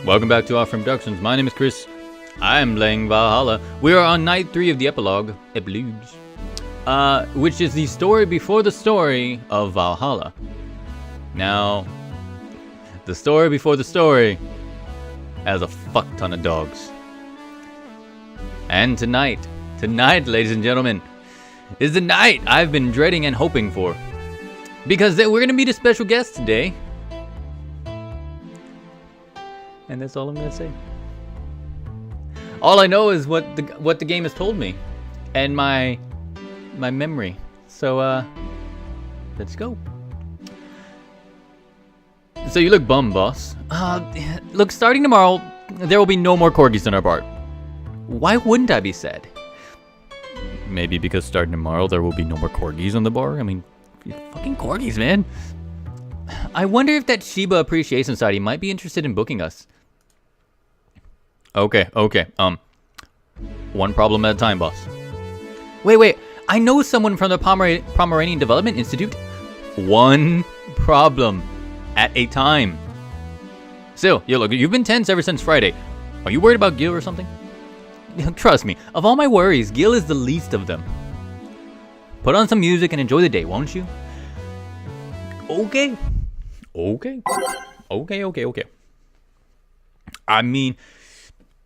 Welcome back to Off From Productions. My name is Chris. I am playing Valhalla. We are on night 3 of the epilogues, which is the story before the story of Valhalla. Now, the story before the story has a fuck ton of dogs. And tonight, ladies and gentlemen, is the night I've been dreading and hoping for. Because we're going to meet a special guest today. And that's all I'm going to say. All I know is what the game has told me. And my memory. So, let's go. So you look bummed, boss. Look, starting tomorrow, there will be no more corgis in our bar. Why wouldn't I be sad? Maybe because starting tomorrow, there will be no more corgis on the bar? I mean, fucking corgis, man. I wonder if that Shiba Appreciation Society might be interested in booking us. Okay. One problem at a time, boss. Wait. I know someone from the Pomeranian Development Institute. One problem at a time. Still, look, you've been tense ever since Friday. Are you worried about Gil or something? Trust me, of all my worries, Gil is the least of them. Put on some music and enjoy the day, won't you? Okay. I mean,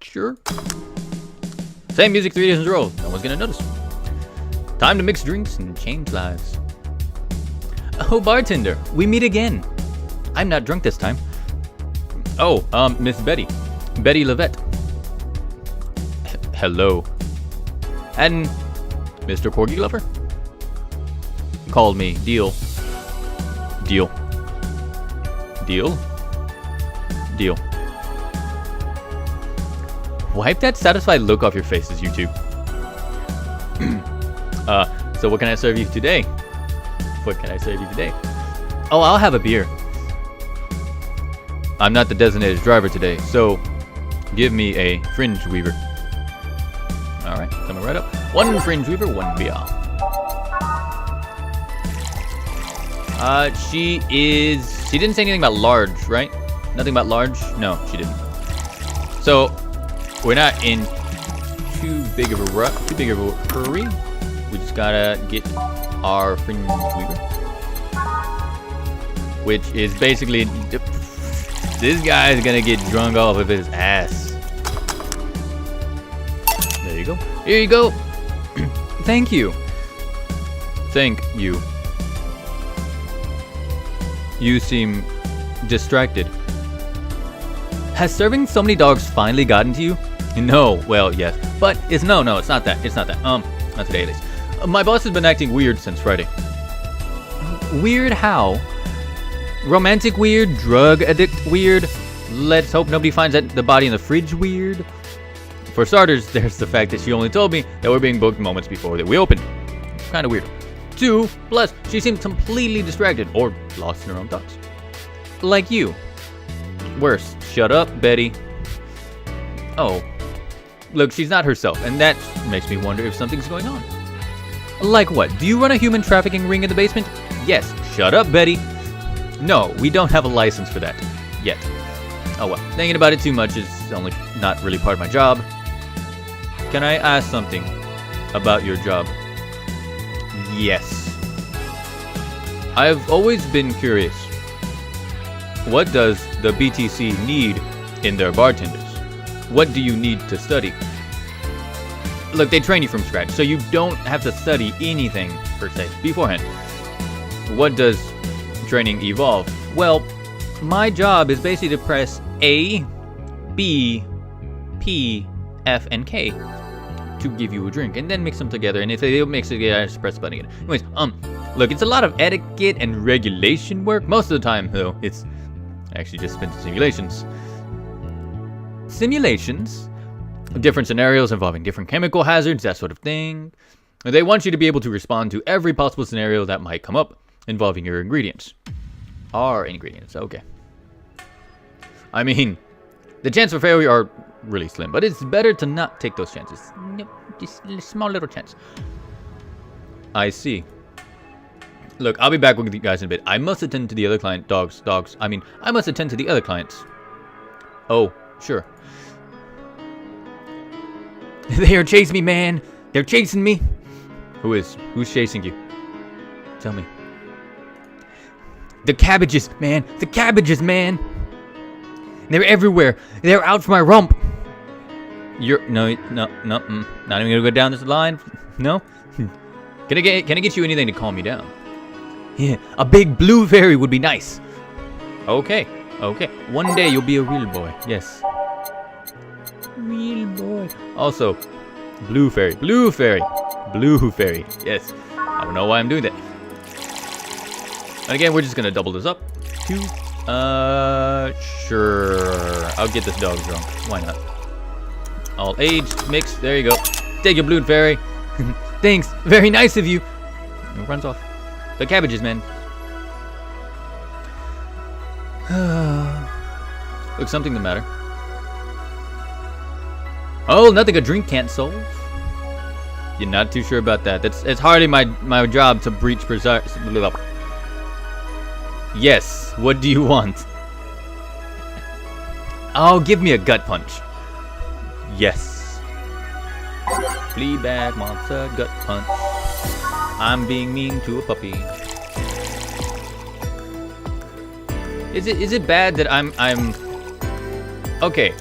sure. Same music 3 days in a row. No one's gonna notice. Time to mix drinks and change lives. Oh, bartender, we meet again. I'm not drunk this time. Oh, Miss Betty. Betty Levette. Hello. And Mr. Corgi Lover? Called me. Deal. Wipe that satisfied look off your faces, you two. So what can I serve you today? Oh, I'll have a beer. I'm not the designated driver today, so give me a fringe weaver. Alright, coming right up. 1 fringe weaver, 1 beer. She didn't say anything about large, right? Nothing about large? No, she didn't. So, we're not in too big of a hurry. We just gotta get our fringe weaver. Which is basically, this guy's gonna get drunk off of his ass. There you go. Here you go. Thank you. You seem distracted. Has serving so many dogs finally gotten to you? No, well, yes. But it's no, it's not that. Not today at least. My boss has been acting weird since Friday. Weird how? Romantic weird? Drug addict weird? Let's hope nobody finds the body in the fridge weird? For starters, there's the fact that she only told me that we're being booked moments before that we open. Kinda weird. 2, plus, she seemed completely distracted or lost in her own thoughts. Like you. Worse. Shut up, Betty. Oh. Look, she's not herself, and that makes me wonder if something's going on. Like what? Do you run a human trafficking ring in the basement? Yes. Shut up, Betty. No, we don't have a license for that. Yet. Oh well. Thinking about it too much is only not really part of my job. Can I ask something about your job? Yes. I've always been curious. What does the BTC need in their bartenders? What do you need to study? Look, they train you from scratch, so you don't have to study anything, per se, beforehand. What does training involve? Well, my job is basically to press A, B, P, F, and K to give you a drink, and then mix them together, and if they don't mix it together, I just press the button again. Anyways, look, it's a lot of etiquette and regulation work. Most of the time, though, it's actually just spent in simulations. Simulations? Different scenarios involving different chemical hazards, that sort of thing. They want you to be able to respond to every possible scenario that might come up involving your ingredients. Our ingredients, okay. I mean, the chance for failure are really slim, but it's better to not take those chances. Nope, just a small little chance. I see. Look, I'll be back with you guys in a bit. I must attend to the other client. I must attend to the other clients. Oh, Sure. They are chasing me, man. They're chasing me. Who's chasing you? Tell me. The cabbages, man. The cabbages, man. They're everywhere. They're out for my rump. No, not even gonna go down this line. No. Can I get you anything to calm you down? Yeah, a big blue fairy would be nice. Okay. One day you'll be a real boy. Yes. Real boy. Also, blue fairy. Yes. I don't know why I'm doing that. And again, we're just gonna double this up. 2. Sure. I'll get this dog drunk. Why not? All aged, mixed. There you go. Take your blue fairy. Thanks. Very nice of you. It runs off. The cabbages, man. Look, something the matter. Oh, nothing a drink can't solve. You're not too sure about that. It's hardly my job to breach precise. Yes. What do you want? Oh, give me a gut punch. Yes. Fleabag monster gut punch. I'm being mean to a puppy. Is it bad that I'm okay?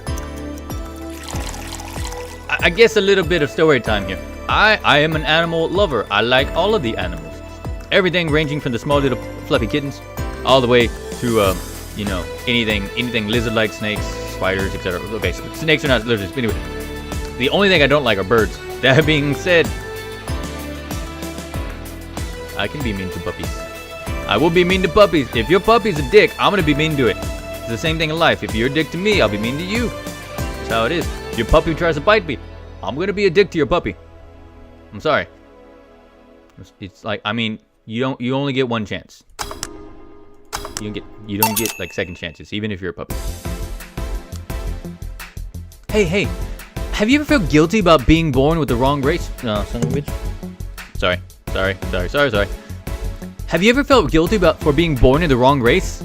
I guess a little bit of story time here. I am an animal lover. I like all of the animals. Everything ranging from the small little fluffy kittens all the way to anything lizard-like, snakes, spiders, etc. Okay, snakes are not lizards. But anyway, the only thing I don't like are birds. That being said, I can be mean to puppies. I will be mean to puppies. If your puppy's a dick, I'm gonna be mean to it. It's the same thing in life. If you're a dick to me, I'll be mean to you. That's how it is. If your puppy tries to bite me, I'm gonna be a dick to your puppy. I'm sorry. It's like, I mean, you only get one chance. You don't get like second chances, even if you're a puppy. Hey, have you ever felt guilty about being born with the wrong race? No, son of a bitch. Sorry. Have you ever felt guilty for being born in the wrong race?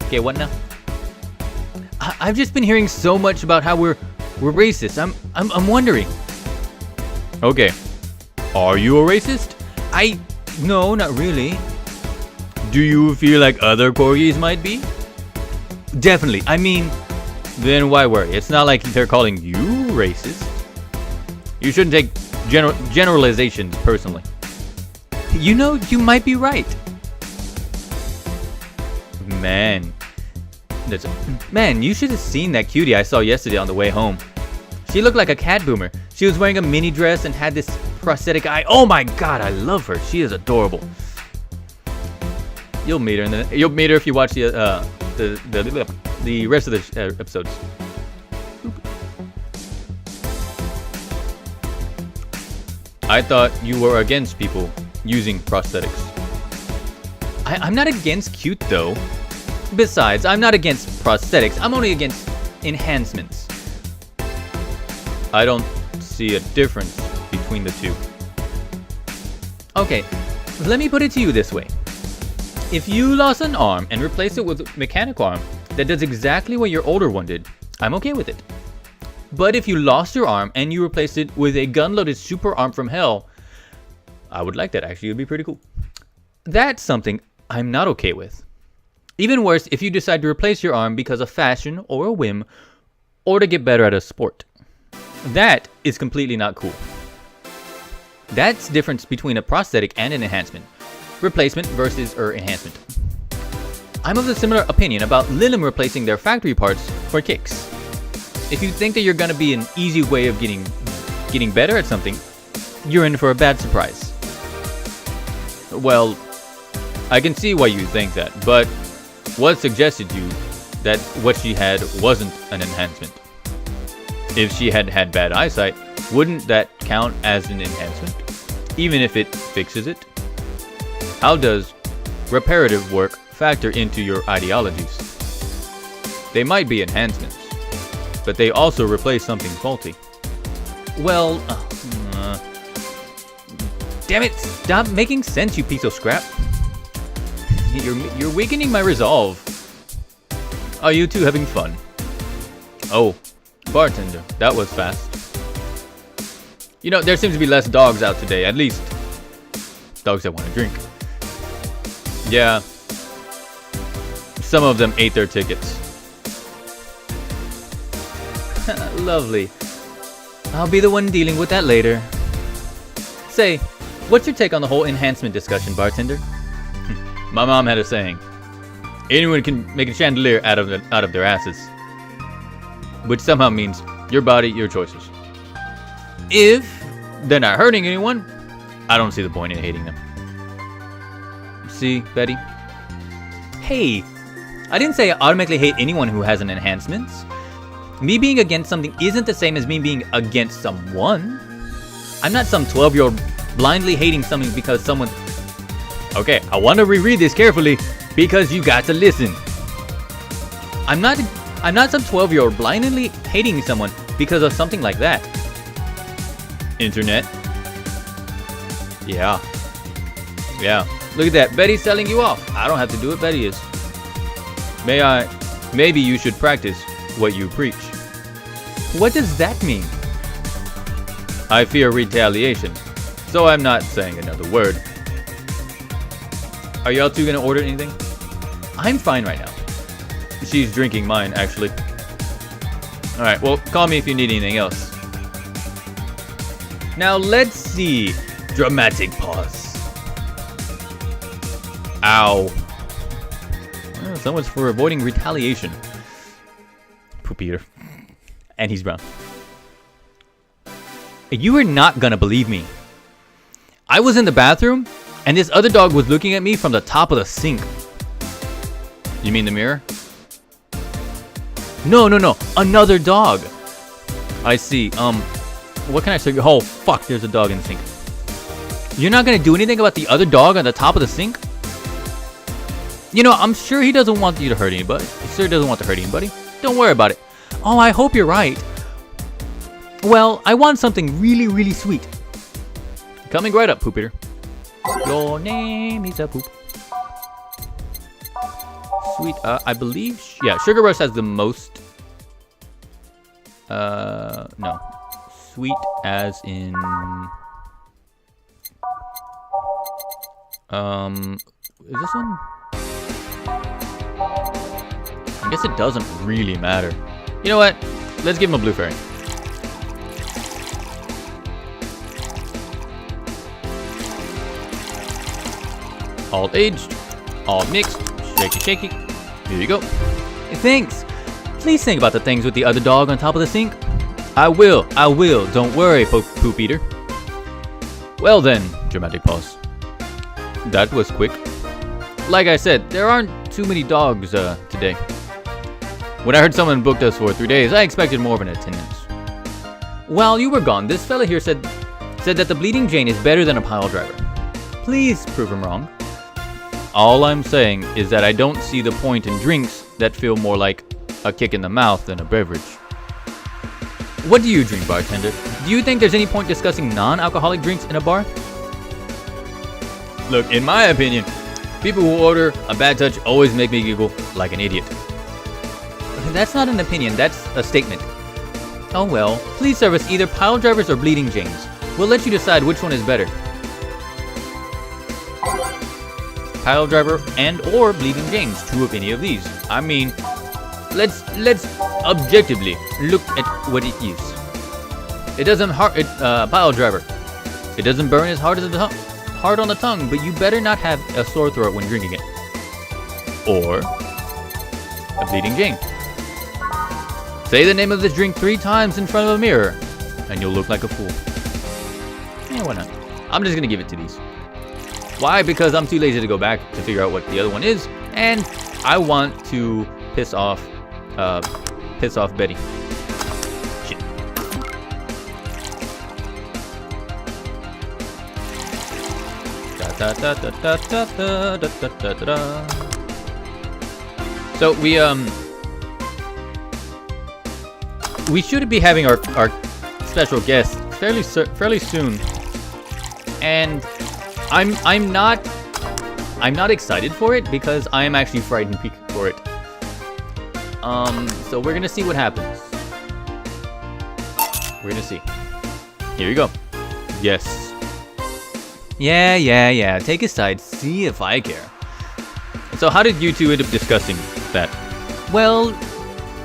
Okay, what now? I've just been hearing so much about how we're racist. I'm wondering. Okay, are you a racist? No, not really. Do you feel like other corgis might be? Definitely. I mean, then why worry? It's not like they're calling you racist. You shouldn't take generalizations personally. You know, you might be right. Man, you should have seen that cutie I saw yesterday on the way home. She looked like a cat boomer. She was wearing a mini dress and had this prosthetic eye. Oh my god, I love her. She is adorable. You'll meet her if you watch the rest of the episodes. I thought you were against people using prosthetics. I'm not against cute though. Besides, I'm not against prosthetics. I'm only against enhancements. I don't see a difference between the two. Okay, let me put it to you this way. If you lost an arm and replaced it with a mechanical arm that does exactly what your older one did, I'm okay with it. But if you lost your arm and you replaced it with a gun-loaded super arm from hell, I would like that actually. It would be pretty cool. That's something I'm not okay with. Even worse, if you decide to replace your arm because of fashion or a whim or to get better at a sport. That is completely not cool. That's the difference between a prosthetic and an enhancement. Replacement versus enhancement. I'm of a similar opinion about Lilim replacing their factory parts for kicks. If you think that you're gonna be an easy way of getting better at something, you're in for a bad surprise. Well, I can see why you think that, but what suggested you that what she had wasn't an enhancement? If she had had bad eyesight, wouldn't that count as an enhancement, even if it fixes it? How does reparative work factor into your ideologies? They might be enhancements, but they also replace something faulty. Well, damn it, stop making sense, you piece of scrap. You're weakening my resolve. Are you two having fun? Oh, bartender, that was fast. You know, there seems to be less dogs out today, at least dogs that want to drink. Yeah, some of them ate their tickets. Lovely. I'll be the one dealing with that later. Say, what's your take on the whole enhancement discussion, bartender? My mom had a saying. Anyone can make a chandelier out of their asses. Which somehow means your body, your choices. If they're not hurting anyone, I don't see the point in hating them. See, Betty? Hey, I didn't say I automatically hate anyone who has an enhancement. Me being against something isn't the same as me being against someone. I'm not some 12-year-old blindly hating something because someone... Okay, I want to reread this carefully because you got to listen. I'm not some 12-year-old blindly hating someone because of something like that. Internet. Yeah. Look at that. Betty's selling you off. I don't have to do it. Betty is. Maybe you should practice what you preach. What does that mean? I fear retaliation, so I'm not saying another word. Are y'all two gonna order anything? I'm fine right now. She's drinking mine, actually. Alright, well, call me if you need anything else. Now, let's see. Dramatic pause. Ow. Well, someone's for avoiding retaliation. Poop eater. And he's brown. You are not gonna believe me. I was in the bathroom, and this other dog was looking at me from the top of the sink. You mean the mirror? No. Another dog. I see. What can I say? Oh, fuck, there's a dog in the sink. You're not gonna do anything about the other dog on the top of the sink? You know, I'm sure he doesn't want you to hurt anybody. He sure doesn't want to hurt anybody. Don't worry about it. Oh, I hope you're right. Well, I want something really, really sweet. Coming right up, Poop Eater. Your name is a poop. Sweet, I believe... Yeah, Sugar Rush has the most... no. Sweet as in... Is this one? I guess it doesn't really matter. You know what? Let's give him a blue fairy. All aged, all mixed, shaky. Here you go. Thanks. Please think about the things with the other dog on top of the sink. I will. Don't worry, Poop Eater. Well then, dramatic pause. That was quick. Like I said, there aren't too many dogs today. When I heard someone booked us for 3 days, I expected more of an attendance. While you were gone, this fella here said that the Bleeding Jane is better than a pile driver. Please prove him wrong. All I'm saying is that I don't see the point in drinks that feel more like a kick in the mouth than a beverage. What do you drink, bartender? Do you think there's any point discussing non-alcoholic drinks in a bar? Look, in my opinion, people who order a bad touch always make me giggle like an idiot. That's not an opinion, that's a statement. Oh well, please serve us either pile drivers or Bleeding Janes. We'll let you decide which one is better. Pile driver and or Bleeding Janes, two of any of these. I mean, let's objectively look at what it is. It doesn't pile driver. It doesn't burn as hard as hard on the tongue, but you better not have a sore throat when drinking it. Or a Bleeding Jane. Say the name of this drink 3 times in front of a mirror, and you'll look like a fool. Yeah, why not? I'm just gonna give it to these. Why? Because I'm too lazy to go back to figure out what the other one is, and I want to piss off Betty. Shit. So we should be having our special guest fairly soon, and I'm not excited for it because I am actually frightened for it. So we're gonna see what happens. We're gonna see. Here you go. Yes. Yeah. Take his side. See if I care. So how did you two end up discussing that? Well,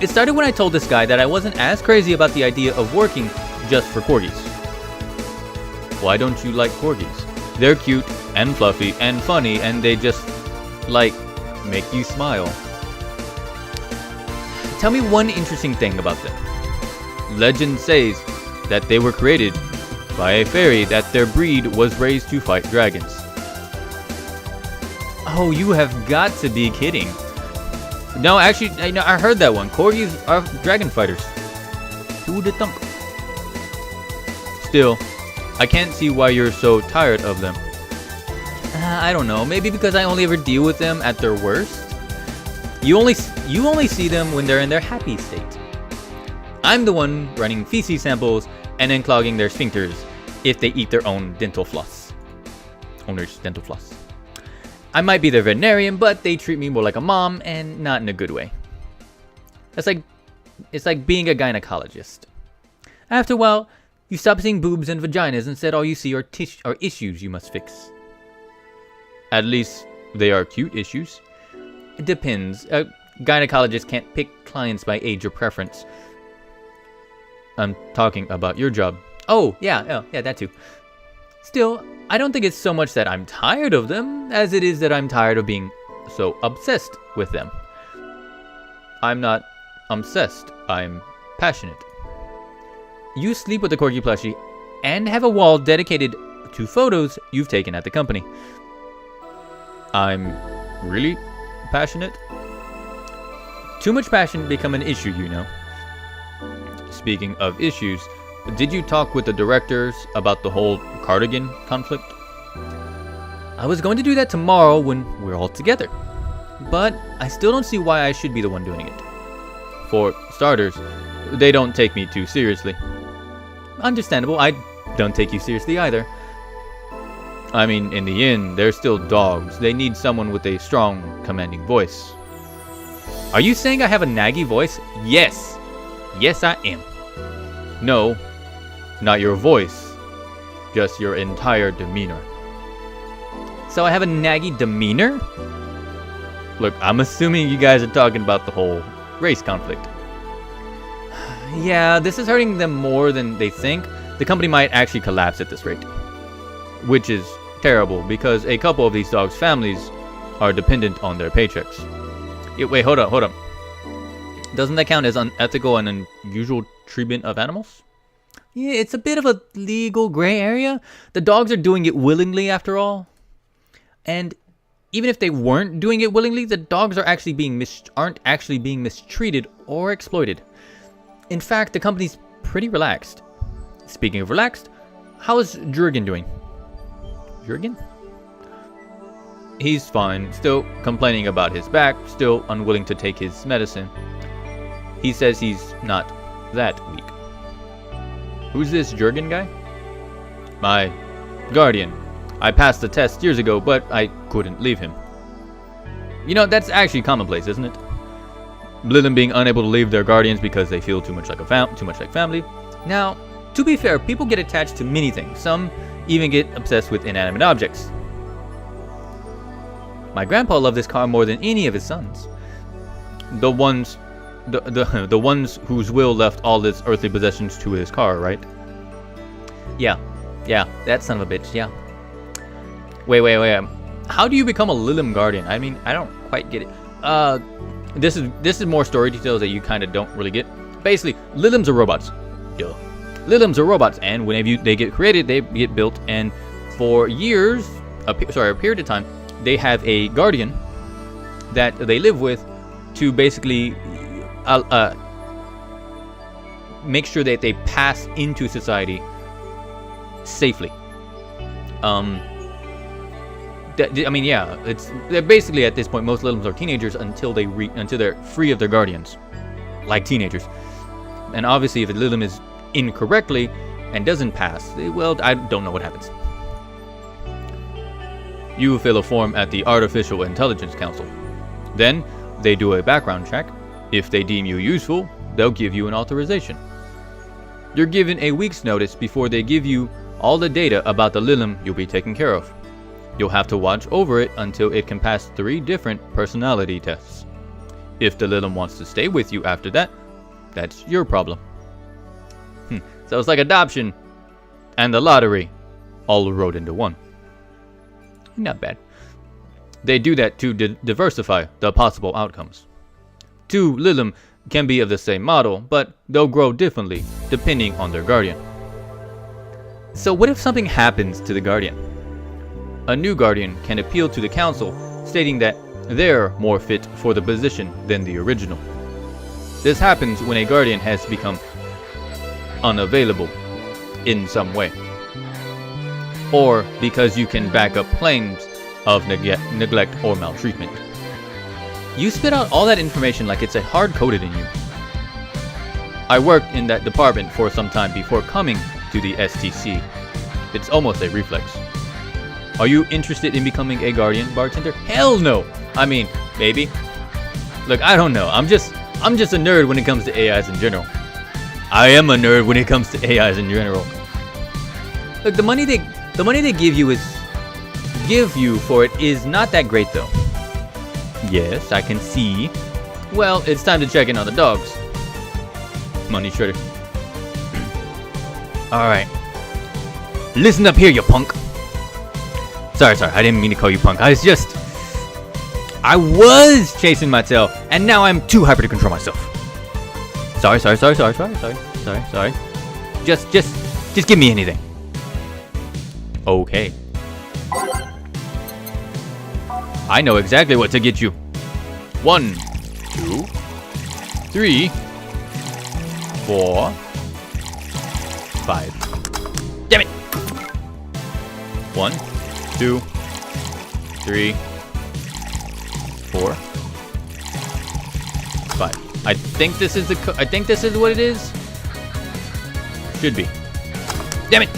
it started when I told this guy that I wasn't as crazy about the idea of working just for corgis. Why don't you like corgis? They're cute and fluffy and funny, and they just, like, make you smile. Tell me one interesting thing about them. Legend says that they were created by a fairy that their breed was raised to fight dragons. Oh, you have got to be kidding. No, actually, I heard that one. Corgis are dragon fighters. Who would have thunk? Still, I can't see why you're so tired of them. I don't know. Maybe because I only ever deal with them at their worst. You only see them when they're in their happy state. I'm the one running feces samples and then clogging their sphincters if they eat their own dental floss. Owner's dental floss. I might be their veterinarian, but they treat me more like a mom and not in a good way. It's like being a gynecologist. After a while, you stop seeing boobs and vaginas, instead all you see are issues you must fix. At least they are cute issues. It depends. A gynecologist can't pick clients by age or preference. I'm talking about your job. Oh, yeah, that too. Still, I don't think it's so much that I'm tired of them, as it is that I'm tired of being so obsessed with them. I'm not obsessed, I'm passionate. You sleep with the corgi plushie and have a wall dedicated to photos you've taken at the company. I'm really passionate? Too much passion become an issue, you know. Speaking of issues, did you talk with the directors about the whole cardigan conflict? I was going to do that tomorrow when we're all together. But I still don't see why I should be the one doing it. For starters, they don't take me too seriously. Understandable, I don't take you seriously either. I mean, in the end, they're still dogs. They need someone with a strong, commanding voice. Are you saying I have a naggy voice? Yes. Yes, I am. No, not your voice. Just your entire demeanor. So I have a naggy demeanor? Look, I'm assuming you guys are talking about the whole race conflict. Yeah, this is hurting them more than they think. The company might actually collapse at this rate. Which is terrible, because a couple of these dogs' families are dependent on their paychecks. Wait, hold up. Doesn't that count as unethical and unusual treatment of animals? Yeah, it's a bit of a legal gray area. The dogs are doing it willingly, after all. And even if they weren't doing it willingly, the dogs are actually aren't actually being mistreated or exploited. In fact, the company's pretty relaxed. Speaking of relaxed, how's Jurgen doing? Jurgen? He's fine, still complaining about his back, still unwilling to take his medicine. He says he's not that weak. Who's this Jurgen guy? My guardian. I passed the test years ago, but I couldn't leave him. You know, that's actually commonplace, isn't it? Lilin being unable to leave their guardians because they feel too much like family. Now, to be fair, people get attached to many things. Some even get obsessed with inanimate objects. My grandpa loved this car more than any of his sons. The ones whose will left all his earthly possessions to his car, right? Yeah, that son of a bitch, yeah. Wait. How do you become a Lilim guardian? I mean, I don't quite get it. This is more story details that you kind of don't really get. Basically, Lilims are robots. Duh. Lilims are robots, and whenever they get created, they get built, and for years, a period of time, they have a guardian that they live with to basically make sure that they pass into society safely. They're basically at this point, most Lilims are teenagers until they're free of their guardians, like teenagers. And obviously, if a Lilim is incorrectly and doesn't pass, well, I don't know what happens. You fill a form at the Artificial Intelligence Council. Then they do a background check. If they deem you useful, they'll give you an authorization. You're given a week's notice before they give you all the data about the Lilim you'll be taking care of. You'll have to watch over it until it can pass 3 different personality tests. If the Lilim wants to stay with you after that, that's your problem. So it's like adoption and the lottery all rolled into one. Not bad. They do that to diversify the possible outcomes. 2 Lilim can be of the same model, but they'll grow differently depending on their guardian. So what if something happens to the guardian? A new guardian can appeal to the council, stating that they're more fit for the position than the original. This happens when a guardian has become unavailable in some way, or because you can back up claims of neglect or maltreatment. You spit out all that information like it's hard-coded in you. I worked in that department for some time before coming to the STC. It's almost a reflex. Are you interested in becoming a guardian, bartender? Hell no! I mean, maybe. Look, I don't know. I'm just a nerd when it comes to AIs in general. I am a nerd when it comes to AIs in general. Look, the money they give you for it is not that great though. Yes, I can see. Well, it's time to check in on the dogs. Money shredder. Alright. Listen up here, you punk. Sorry, I didn't mean to call you punk. I was chasing my tail, and now I'm too hyper to control myself. Sorry. Just give me anything. Okay. I know exactly what to get you. 1, 2, 3, 4, 5. Damn it! 1, 2, 3, 4, 5. I think this is what it is. Should be. Damn it!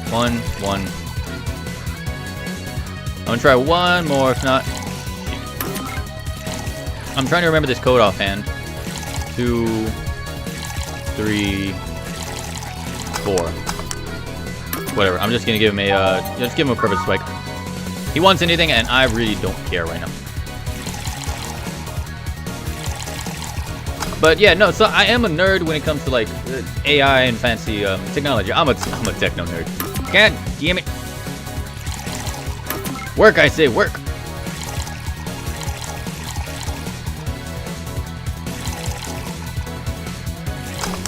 1. I'm gonna try one more, if not. I'm trying to remember this code offhand. 2, 3, 4. Whatever. I'm just gonna give him a purpose spike. He wants anything, and I really don't care right now. But yeah, no. So I am a nerd when it comes to like AI and fancy technology. I'm a techno nerd. God damn it. Work, I say, work.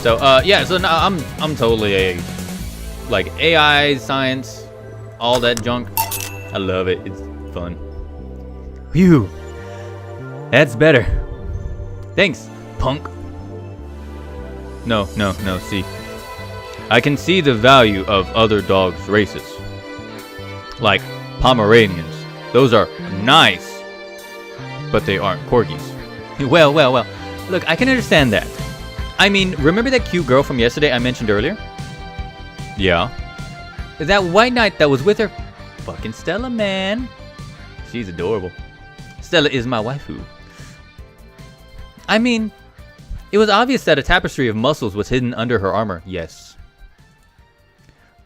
So, yeah, so now I'm totally a, like, AI, science, all that junk. I love it. It's fun. Phew. That's better. Thanks, punk. No, see. I can see the value of other dogs' races. Like Pomeranians. Those are nice, but they aren't corgis. Well. Look, I can understand that. I mean, remember that cute girl from yesterday I mentioned earlier? Yeah. That white knight that was with her? Fucking Stella, man. She's adorable. Stella is my waifu. I mean, it was obvious that a tapestry of muscles was hidden under her armor, yes.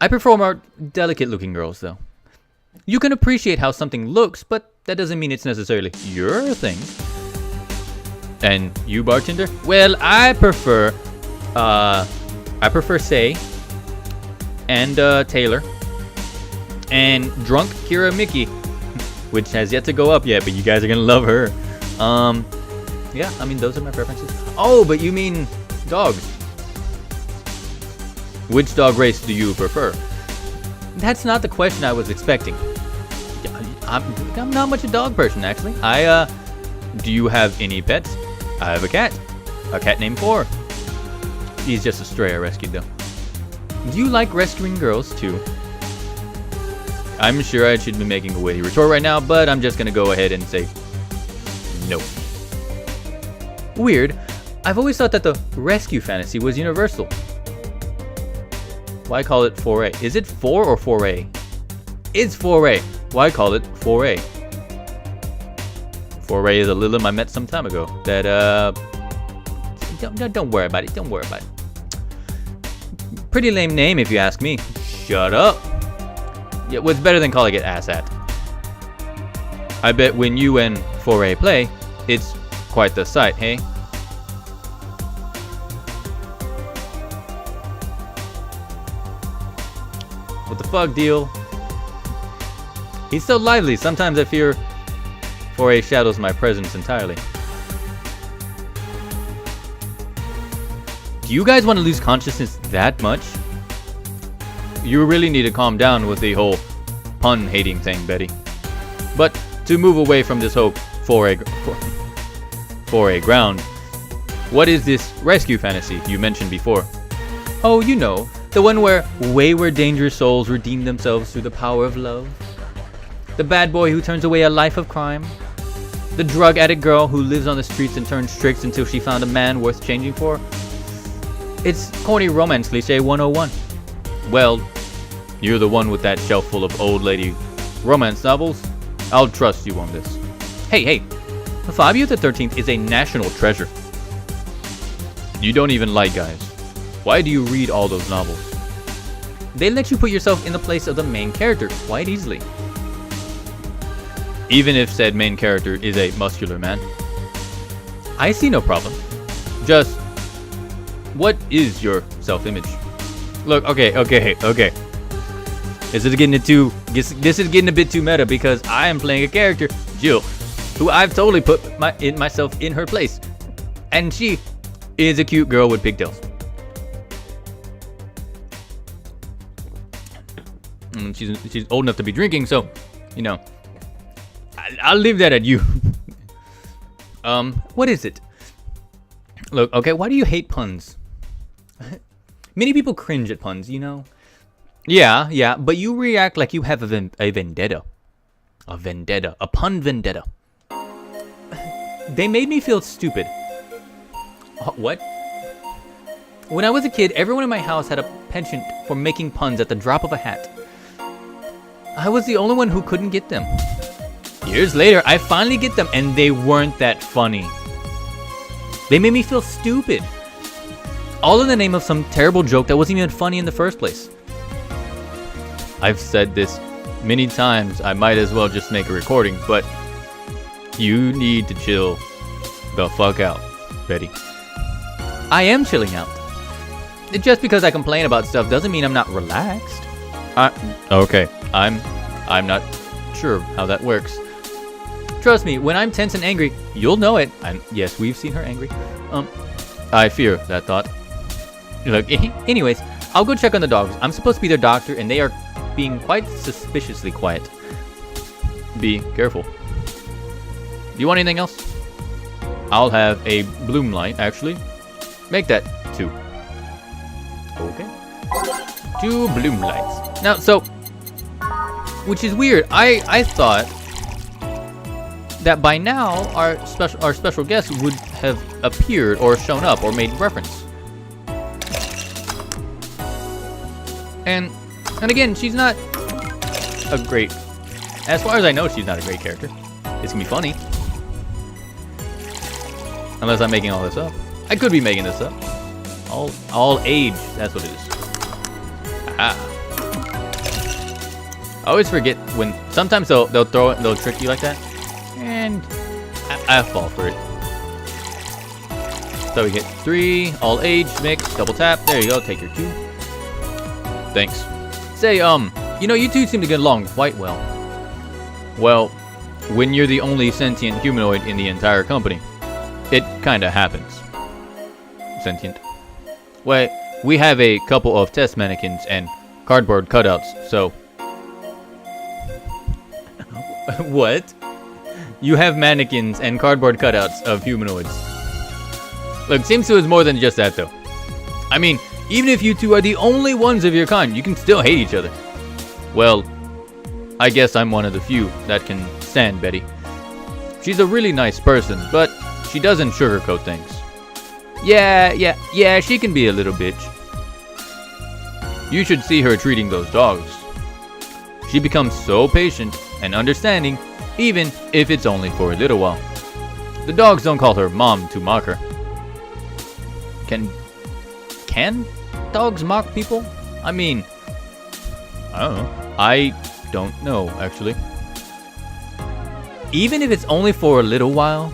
I prefer more delicate-looking girls, though. You can appreciate how something looks, but that doesn't mean it's necessarily your thing. And you, bartender? Well, I prefer Say and Taylor and drunk Kira Mickey, which has yet to go up yet, but you guys are gonna love her. Yeah, I mean those are my preferences. Oh, but you mean dogs? Which dog race do you prefer? That's not the question I was expecting. I'm not much a dog person, actually. Do you have any pets? I have a cat named 4. He's just a stray I rescued, though. Do you like rescuing girls, too? I'm sure I should be making a witty retort right now, but I'm just gonna go ahead and say no. Weird. I've always thought that the rescue fantasy was universal. Why call it 4A? Is it 4 or 4A? It's 4A. Why call it 4A? Foray is a Lilim I met some time ago. That don't worry about it. Don't worry about it. Pretty lame name if you ask me. Shut up. Yeah, what's better than calling it Asshat? I bet when you and Foray play, it's quite the sight, hey? What the fuck, deal? He's so lively, sometimes I fear Foray shadows my presence entirely. Do you guys want to lose consciousness that much? You really need to calm down with the whole pun-hating thing, Betty. But to move away from this whole foray ground, what is this rescue fantasy you mentioned before? Oh, you know, the one where wayward, dangerous souls redeem themselves through the power of love. The bad boy who turns away a life of crime. The drug addict girl who lives on the streets and turns tricks until she found a man worth changing for. It's corny romance cliché 101. Well, you're the one with that shelf full of old lady romance novels. I'll trust you on this. Hey, Fabio the 13th is a national treasure. You don't even like guys. Why do you read all those novels? They let you put yourself in the place of the main character quite easily. Even if said main character is a muscular man. I see no problem. Just, what is your self-image? Look, okay. This is getting a bit too meta because I am playing a character, Jill, who I've totally put myself in her place, and she is a cute girl with pigtails. She's old enough to be drinking, so you know, I'll leave that at you. What is it? Look, okay, why do you hate puns? Many people cringe at puns, you know. Yeah, but you react like you have a vendetta. A pun vendetta. They made me feel stupid. What? When I was a kid, everyone in my house had a penchant for making puns at the drop of a hat. I was the only one who couldn't get them. Years later, I finally get them, and they weren't that funny. They made me feel stupid. All in the name of some terrible joke that wasn't even funny in the first place. I've said this many times, I might as well just make a recording, but you need to chill the fuck out, Betty. I am chilling out. Just because I complain about stuff doesn't mean I'm not relaxed. Okay, I'm not sure how that works. Trust me, when I'm tense and angry, you'll know it. Yes, we've seen her angry. I fear that thought. Look, anyways, I'll go check on the dogs. I'm supposed to be their doctor, and they are being quite suspiciously quiet. Be careful. Do you want anything else? I'll have a bloom light, actually. Make that 2. Okay. 2 bloom lights. Now, so, which is weird. I thought that by now our special guest would have appeared or shown up or made reference. And again, she's not a great, as far as I know, she's not a great character. It's gonna be funny. Unless I'm making all this up. I could be making this up. All age, that's what it is. I always forget when, sometimes they'll trick you like that. And I fall for it. So we get 3, all age, mix, double tap. There you go, take your 2. Thanks. Say, you know, you two seem to get along quite well. Well, when you're the only sentient humanoid in the entire company, it kinda happens. Sentient. Well, we have a couple of test mannequins and cardboard cutouts, so... What? You have mannequins and cardboard cutouts of humanoids. Look, seems to us more than just that, though. I mean, even if you two are the only ones of your kind, you can still hate each other. Well, I guess I'm one of the few that can stand Betty. She's a really nice person, but she doesn't sugarcoat things. Yeah, she can be a little bitch. You should see her treating those dogs. She becomes so patient and understanding, even if it's only for a little while. The dogs don't call her mom to mock her. Can dogs mock people? I mean, I don't know. I don't know, actually. Even if it's only for a little while.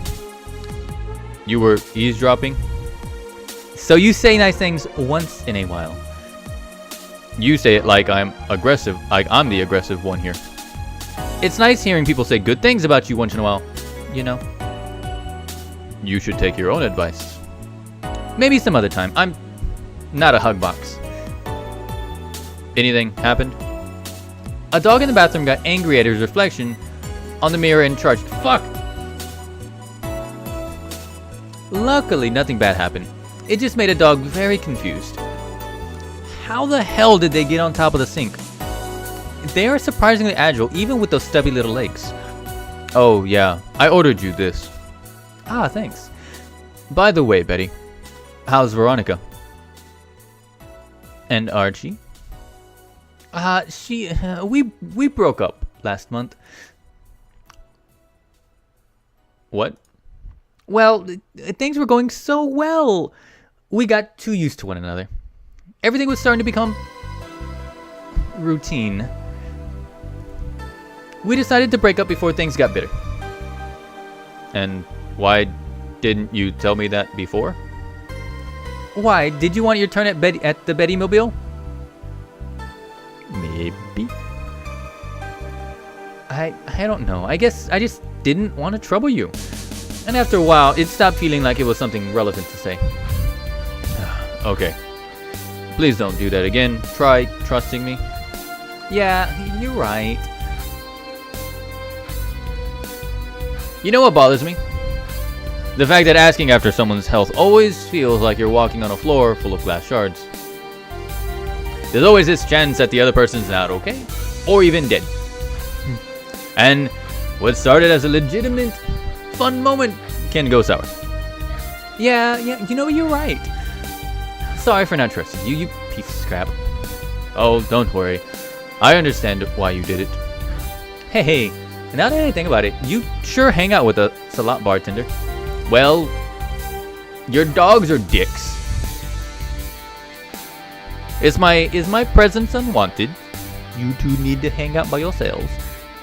You were eavesdropping? So you say nice things once in a while. You say it like I'm aggressive, like I'm the aggressive one here. It's nice hearing people say good things about you once in a while, you know. You should take your own advice. Maybe some other time. I'm not a hug box. Anything happened? A dog in the bathroom got angry at his reflection on the mirror and charged. Fuck! Luckily, nothing bad happened. It just made a dog very confused. How the hell did they get on top of the sink? They are surprisingly agile, even with those stubby little legs. Oh yeah, I ordered you this. Ah, thanks. By the way, Betty, how's Veronica? And Archie? We broke up last month. What? Well, things were going so well. We got too used to one another. Everything was starting to become routine. We decided to break up before things got bitter. And why didn't you tell me that before? Why? Did you want your turn at the Betty Mobile? Maybe. I don't know. I guess I just didn't want to trouble you. And after a while, it stopped feeling like it was something relevant to say. Okay. Please don't do that again. Try trusting me. Yeah, you're right. You know what bothers me? The fact that asking after someone's health always feels like you're walking on a floor full of glass shards. There's always this chance that the other person's not okay, or even dead. And what started as a legitimate, fun moment can go sour. Yeah, you know, you're right. Sorry for not trusting you, you piece of scrap. Oh, don't worry. I understand why you did it. Hey, now that I think about it, you sure hang out with us a lot, bartender. Well, your dogs are dicks. Is my presence unwanted? You two need to hang out by yourselves.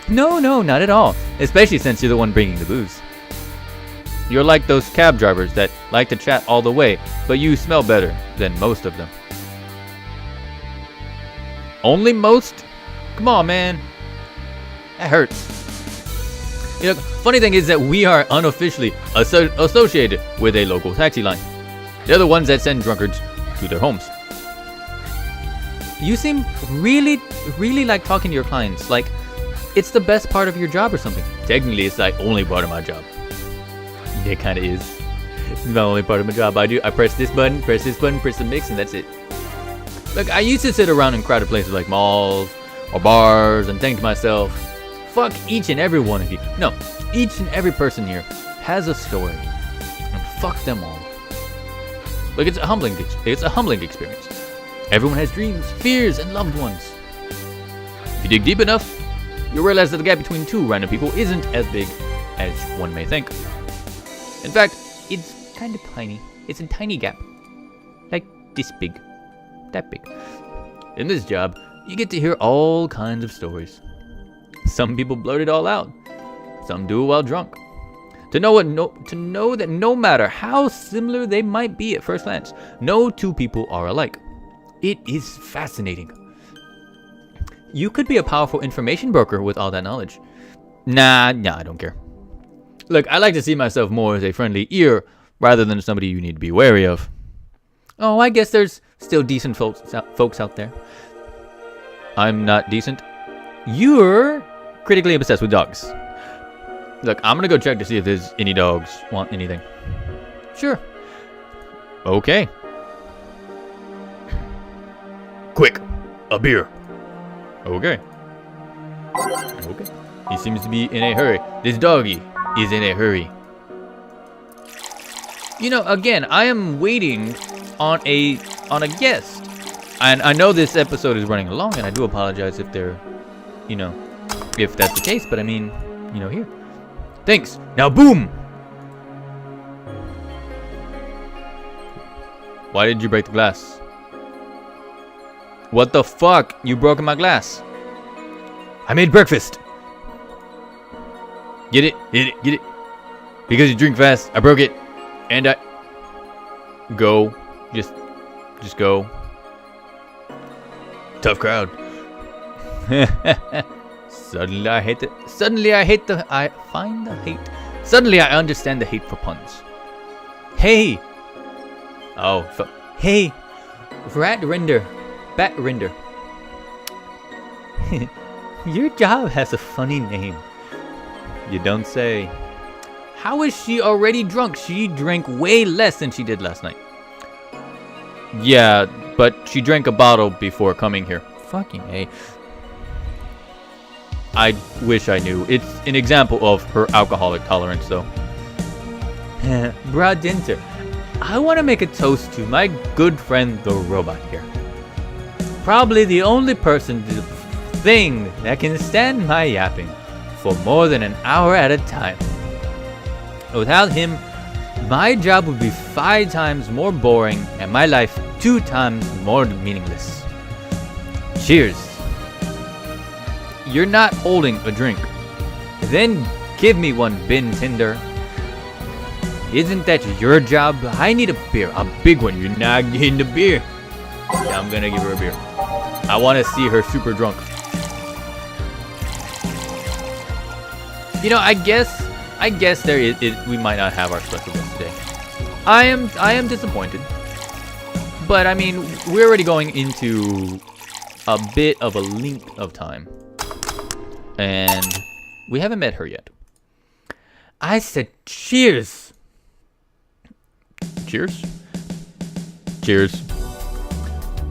No, not at all. Especially since you're the one bringing the booze. You're like those cab drivers that like to chat all the way, but you smell better than most of them. Only most? Come on, man. That hurts. You know, funny thing is that we are unofficially associated with a local taxi line. They're the ones that send drunkards to their homes. You seem really like talking to your clients, like it's the best part of your job or something. Technically, it's like only part of my job. It kind of is. It's the only part of my job. I press this button, press the mix, and that's it. Look, I used to sit around in crowded places like malls or bars and think to myself, fuck each and every one of you. No, each and every person here has a story, and fuck them all. Look, it's a humbling experience. Everyone has dreams, fears, and loved ones. If you dig deep enough, you'll realize that the gap between two random people isn't as big as one may think. In fact, it's kind of tiny. It's a tiny gap. Like this big. That big. In this job, you get to hear all kinds of stories. Some people blurt it all out. Some do it while drunk. To know that no matter how similar they might be at first glance, no two people are alike. It is fascinating. You could be a powerful information broker with all that knowledge. Nah, I don't care. Look, I like to see myself more as a friendly ear rather than somebody you need to be wary of. Oh, I guess there's still decent folks out there. I'm not decent. You're critically obsessed with dogs. Look, I'm gonna go check to see if there's any dogs want anything. Sure. Okay. Quick, a beer. Okay. He seems to be in a hurry. This doggy is in a hurry. You know, again, I am waiting on a guest. And I know this episode is running along, and I do apologize if they're, if that's the case, but I mean, here. Thanks. Now boom! Why did you break the glass? What the fuck? You broke my glass. I made breakfast. Get it? Get it? Get it? Because you drink fast, I broke it. And I... Go. Just go. Tough crowd. Suddenly I understand the hate for puns. Hey! Oh, fuck. Hey! Bat render. Your job has a funny name. You don't say. How is she already drunk? She drank way less than she did last night. Yeah, but she drank a bottle before coming here. Fucking A. I wish I knew. It's an example of her alcoholic tolerance, though. Bartender, I want to make a toast to my good friend the robot here. Probably the only person, thing that can stand my yapping for more than an hour at a time. Without him, my job would be 5 times more boring and my life 2 times more meaningless. Cheers. You're not holding a drink. Then give me one, bartender. Isn't that your job? I need a beer, a big one. You're not getting the beer. Yeah, I'm gonna give her a beer. I want to see her super drunk. You know, I guess there is we might not have our special guest today. I am disappointed. But I mean, we're already going into a bit of a length of time. And we haven't met her yet. I said cheers. Cheers? Cheers.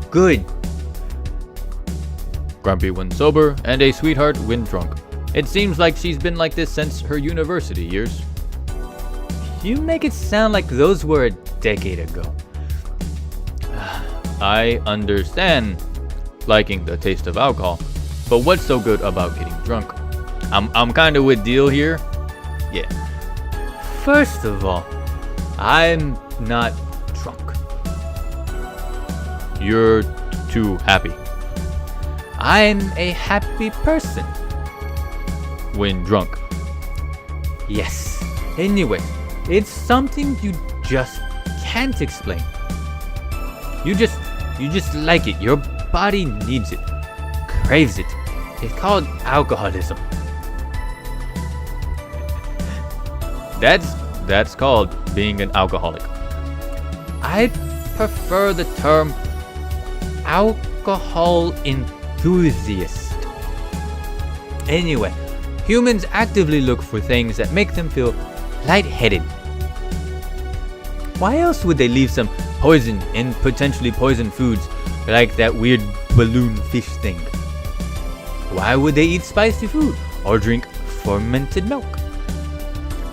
Good. Grumpy when sober, and a sweetheart when drunk. It seems like she's been like this since her university years. You make it sound like those were a decade ago. I understand liking the taste of alcohol, but what's so good about getting drunk? I'm kind of with Deal here. Yeah. First of all, I'm not drunk. You're too happy. I'm a happy person when drunk. Yes. Anyway, it's something you just can't explain. You just like it. Your body needs it, craves it. It's called alcoholism. That's called being an alcoholic. I prefer the term alcohol enthusiast. Anyway, humans actively look for things that make them feel lightheaded. Why else would they leave some poison and potentially poison foods like that weird balloon fish thing? Why would they eat spicy food or drink fermented milk?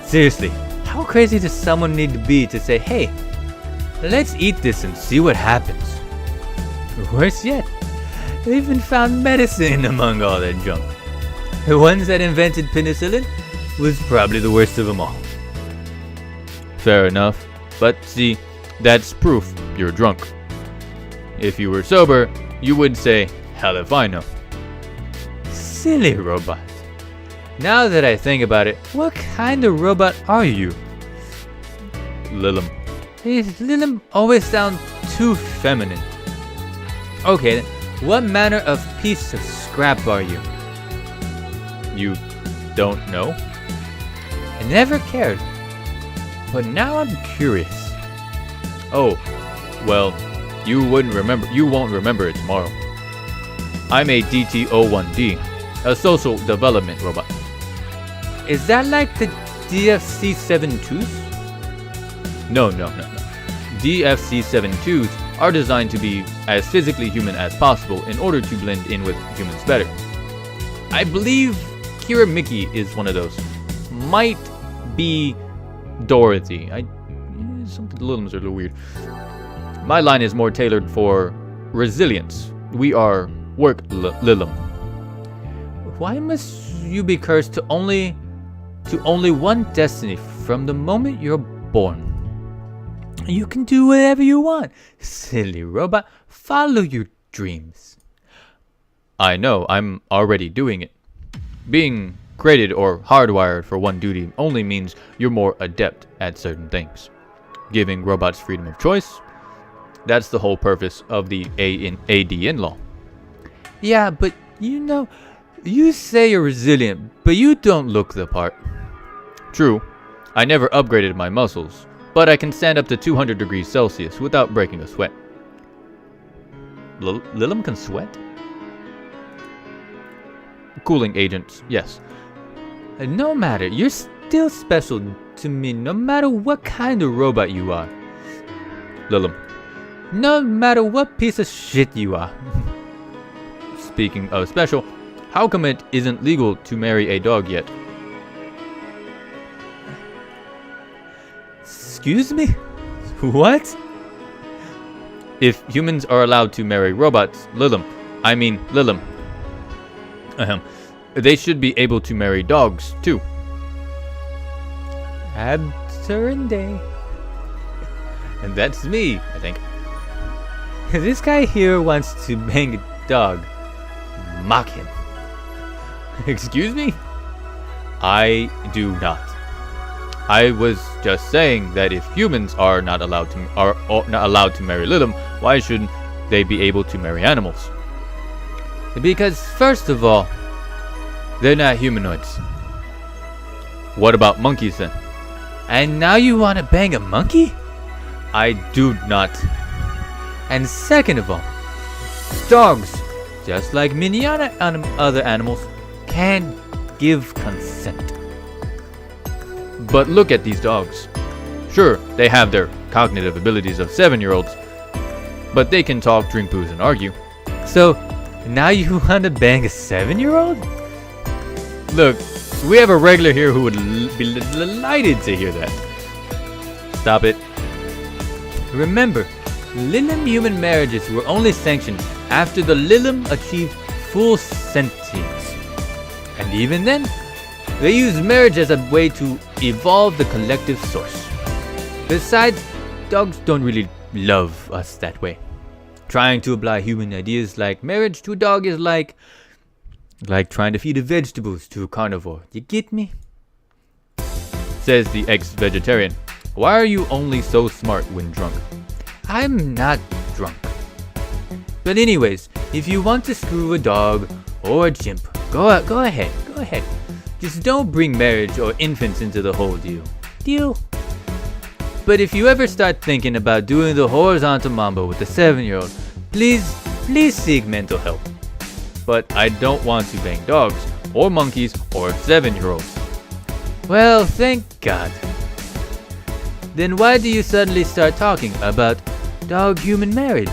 Seriously, how crazy does someone need to be to say, hey, let's eat this and see what happens? Worse yet, they even found medicine among all that junk. The ones that invented penicillin was probably the worst of them all. Fair enough, but see, that's proof you're drunk. If you were sober, you would say, hell if I know. Silly robot. Now that I think about it, what kind of robot are you? Lilim. Lilim always sounds too feminine. Okay, then, what manner of piece of scrap are you? You don't know? I never cared. But now I'm curious. Oh, well, you won't remember it tomorrow. I'm a DT-01D, a social development robot. Is that like the DFC-72s? No. DFC-72s are designed to be as physically human as possible in order to blend in with humans better. I believe Kira Mickey is one of those. Might be Dorothy. Something the Lilims are a little weird. My line is more tailored for resilience. We are work Lilim. Why must you be cursed to only one destiny from the moment you're born? You can do whatever you want. Silly robot, follow your dreams. I know, I'm already doing it. Being created or hardwired for one duty only means you're more adept at certain things. Giving robots freedom of choice, that's the whole purpose of the ADN law. Yeah, but you know, you say you're resilient, but you don't look the part. True, I never upgraded my muscles, but I can stand up to 200 degrees Celsius without breaking a sweat. Lilim can sweat? Cooling agents, yes. No matter, you're still special to me no matter what kind of robot you are. Lilim. No matter what piece of shit you are. Speaking of special, how come it isn't legal to marry a dog yet? Excuse me? What? If humans are allowed to marry robots, Lilim, they should be able to marry dogs, too. Absurde. And that's me, I think. This guy here wants to bang a dog. Mock him. Excuse me? I do not. I was just saying that if humans are not allowed to marry Lilim, why shouldn't they be able to marry animals? Because first of all, they're not humanoids. What about monkeys then? And now you want to bang a monkey? I do not. And second of all, dogs, just like many other animals, can give consent. But look at these dogs. Sure, they have their cognitive abilities of 7-year-olds, but they can talk, drink booze, and argue. So, now you want to bang a 7-year-old? Look, we have a regular here who would be delighted to hear that. Stop it. Remember, Lilim human marriages were only sanctioned after the Lilim achieved full sentience. And even then, they used marriage as a way to evolve the collective source. Besides, dogs don't really love us that way. Trying to apply human ideas like marriage to a dog is like trying to feed the vegetables to a carnivore. You get me? Says the ex-vegetarian. Why are you only so smart when drunk? I'm not drunk. But anyways, if you want to screw a dog or a chimp, go ahead. Just don't bring marriage or infants into the whole deal. Deal? But if you ever start thinking about doing the horizontal mambo with a 7-year-old, please seek mental help. But I don't want to bang dogs, or monkeys, or 7-year-olds. Well, thank God. Then why do you suddenly start talking about dog-human marriage?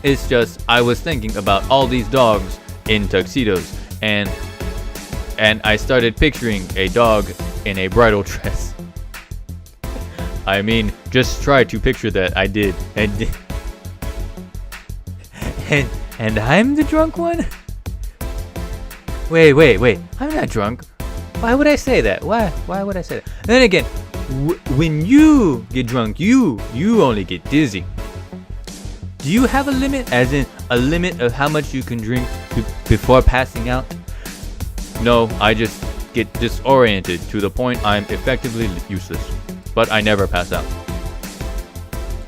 It's just, I was thinking about all these dogs in tuxedos, and I started picturing a dog in a bridal dress. I mean, just try to picture that. I did. And I'm the drunk one? Wait. I'm not drunk. Why would I say that? Why would I say that? Then again, when you get drunk, you only get dizzy. Do you have a limit? As in, a limit of how much you can drink before passing out? No, I just get disoriented to the point I'm effectively useless. But I never pass out.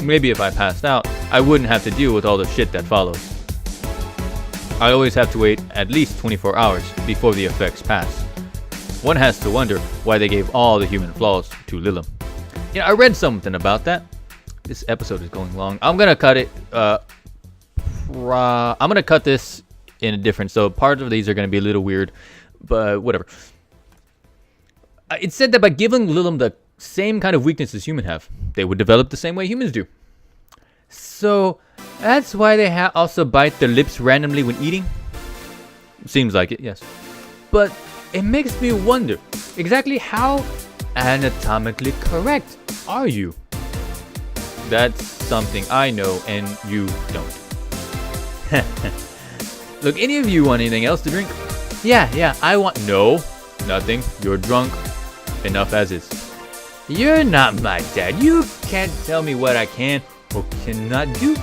Maybe if I passed out, I wouldn't have to deal with all the shit that follows. I always have to wait at least 24 hours before the effects pass. One has to wonder why they gave all the human flaws to Lilim. Yeah, I read something about that. This episode is going long. I'm gonna cut it. I'm gonna cut this in a different. So parts of these are gonna be a little weird, but whatever. It said that by giving Lilim the same kind of weaknesses humans have, they would develop the same way humans do. So that's why they also bite their lips randomly when eating. Seems like it, yes. But it makes me wonder, exactly how anatomically correct are you? That's something I know and you don't. Look, any of you want anything else to drink? Yeah, I want... No, nothing. You're drunk. Enough as is. You're not my dad. You can't tell me what I can or cannot do.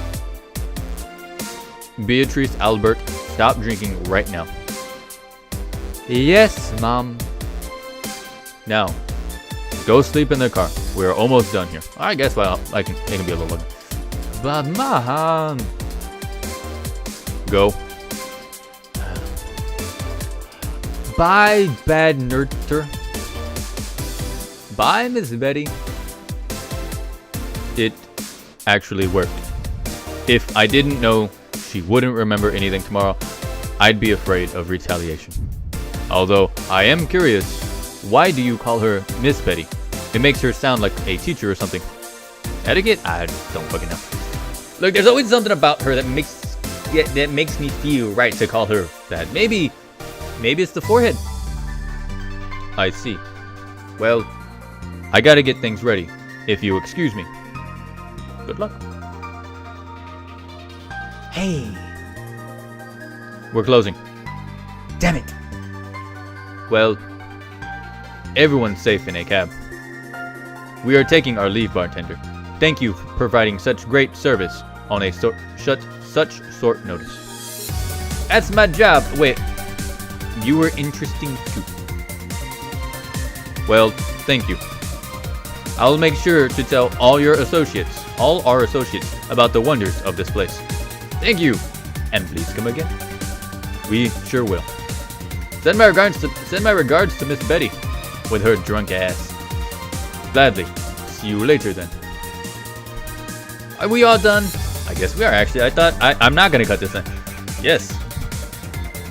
Beatrice Albert, stop drinking right now. Yes, Mom. Now, go sleep in the car. We're almost done here. I guess it can be a little longer. But Mom. Go. Bye, bad nurture. Bye, Miss Betty. It actually worked. If I didn't know she wouldn't remember anything tomorrow, I'd be afraid of retaliation. Although, I am curious, why do you call her Miss Betty? It makes her sound like a teacher or something. Etiquette? I don't fucking know. Look, there's always something about her that makes me feel right to call her that. Maybe it's the forehead. I see. Well, I gotta get things ready, if you excuse me. Good luck. Hey. We're closing. Damn it. Well, everyone's safe in a cab. We are taking our leave, bartender. Thank you for providing such great service on a such short notice. That's my job. Wait, you were interesting too. Well, thank you. I'll make sure to tell all our associates, about the wonders of this place. Thank you, and please come again. We sure will. Send my regards to Miss Betty, with her drunk ass. Gladly. See you later then. Are we all done? I guess we are actually. I'm not gonna cut this in. Yes.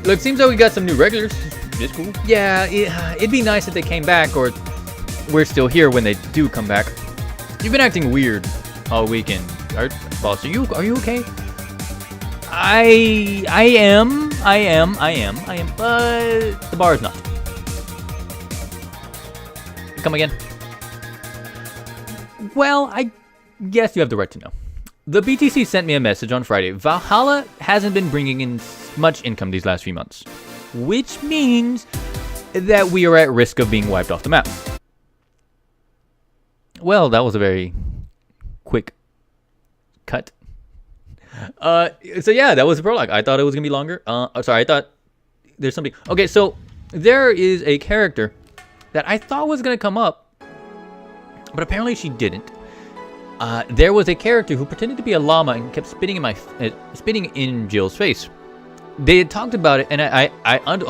Look, seems like we got some new regulars. It's cool. Yeah, it'd be nice if they came back, or we're still here when they do come back. You've been acting weird all weekend. Boss, are you okay? I am, but the bar is not. Come again? Well, I guess you have the right to know. The BTC sent me a message on Friday. Valhalla hasn't been bringing in much income these last few months, which means that we are at risk of being wiped off the map. Well, that was a very quick cut. So yeah, that was the prologue. I thought it was gonna be longer. Sorry, I thought there's something. Okay, so there is a character that I thought was gonna come up, but apparently she didn't. There was a character who pretended to be a llama and kept spitting in Jill's face. They had talked about it, and I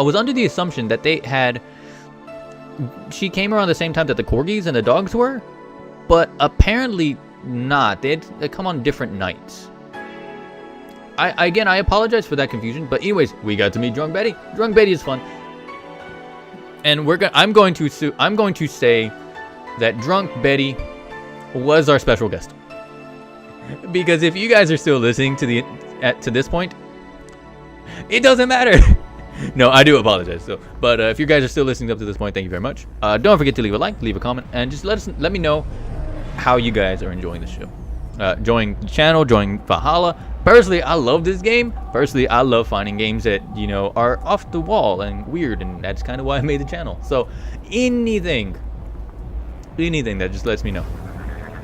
was under the assumption that she came around the same time that the corgis and the dogs were, but apparently not. They come on different nights. Again, I apologize for that confusion, but anyways, we got to meet Drunk Betty. Drunk Betty is fun, and I'm going to say that Drunk Betty was our special guest, because if you guys are still listening to this point, it doesn't matter. No, I do apologize. But if you guys are still listening up to this point, thank you very much. Don't forget to leave a like, leave a comment, and just let me know how you guys are enjoying the show. Join the channel, join Valhalla. Personally, I love this game. Personally, I love finding games that, are off the wall and weird, and that's kind of why I made the channel. So anything that just lets me know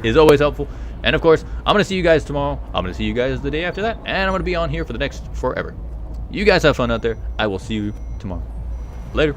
is always helpful. And of course, I'm going to see you guys tomorrow. I'm going to see you guys the day after that, and I'm going to be on here for the next forever. You guys have fun out there. I will see you tomorrow. Later.